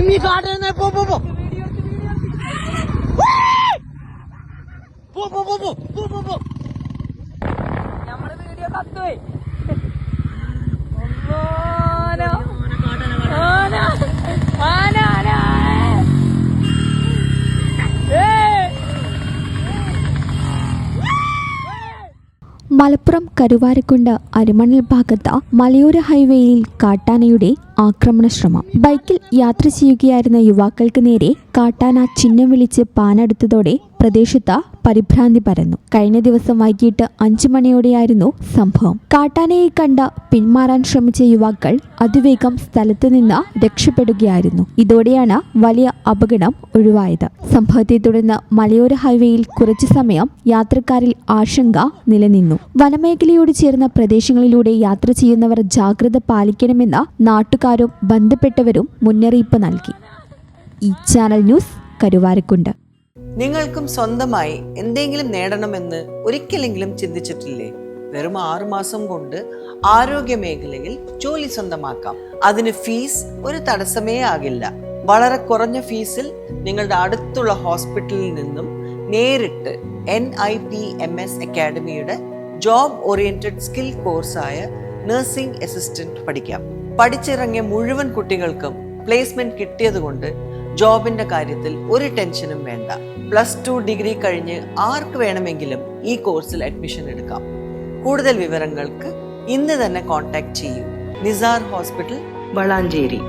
നിമ്മി കാട്ടുന്ന പോ പോ പോ പോ പോ പോ പോ പോ പോ നമ്മുടെ വീഡിയോ കത്തുപോയി. മലപ്പുറം കരുവാരക്കുണ്ട് അരിമണൽ ഭാഗത്ത് മലയോര ഹൈവേയിൽ കാട്ടാനയുടെ ആക്രമണ ശ്രമം. ബൈക്കിൽ യാത്ര ചെയ്യുകയായിരുന്ന യുവാക്കൾക്ക് നേരെ കാട്ടാന ചിഹ്നം വിളിച്ച് പാഞ്ഞടുത്തതോടെ പ്രദേശത്ത് പരിഭ്രാന്തി പരന്നു. കഴിഞ്ഞ ദിവസം വൈകിട്ട് 5 മണിയോടെയായിരുന്നു സംഭവം. കാട്ടാനയെ കണ്ട പിന്മാറാൻ ശ്രമിച്ച യുവാക്കൾ അതിവേഗം സ്ഥലത്ത് നിന്ന് രക്ഷപ്പെടുകയായിരുന്നു. ഇതോടെയാണ് വലിയ അപകടം ഒഴിവായത്. സംഭവത്തെ തുടർന്ന് മലയോര ഹൈവേയിൽ കുറച്ചു സമയം യാത്രക്കാരിൽ ആശങ്ക നിലനിന്നു. വനമേഖലയോട് ചേർന്ന പ്രദേശങ്ങളിലൂടെ യാത്ര ചെയ്യുന്നവർ ജാഗ്രത പാലിക്കണമെന്ന് നാട്ടുകാരും ബന്ധപ്പെട്ടവരും മുന്നറിയിപ്പ് നൽകി. ഈ ചാനൽ ന്യൂസ് കരുവാരക്കുണ്ട്. നിങ്ങൾക്കും സ്വന്തമായി എന്തെങ്കിലും നേടണമെന്ന് ഒരിക്കലെങ്കിലും ചിന്തിച്ചിട്ടില്ലേ? വെറും 6 മാസം കൊണ്ട് ആരോഗ്യ മേഖലയിൽ ജോലി സ്വന്തമാക്കാം. അതിന് ഫീസ് ഒരു തടസ്സമേ ആകില്ല. വളരെ കുറഞ്ഞ ഫീസിൽ നിങ്ങളുടെ അടുത്തുള്ള ഹോസ്പിറ്റലിൽ നിന്നും നേരിട്ട് NIPMS അക്കാഡമിയുടെ ജോബ് ഓറിയന്റഡ് സ്കിൽ കോഴ്സായ നഴ്സിംഗ് അസിസ്റ്റന്റ് പഠിക്കാം. പഠിച്ചിറങ്ങിയ മുഴുവൻ കുട്ടികൾക്കും പ്ലേസ്മെന്റ് കിട്ടിയതുകൊണ്ട് ജോബിന്റെ കാര്യത്തിൽ ഒരു ടെൻഷനും വേണ്ട. +2 ഡിഗ്രി കഴിഞ്ഞ് ആർക്ക് വേണമെങ്കിലും ഈ കോഴ്സിൽ അഡ്മിഷൻ എടുക്കാം. കൂടുതൽ വിവരങ്ങൾക്ക് ഇന്ന് തന്നെ കോൺടാക്ട് ചെയ്യൂ. നിസാർ ഹോസ്പിറ്റൽ, വളാഞ്ചേരി.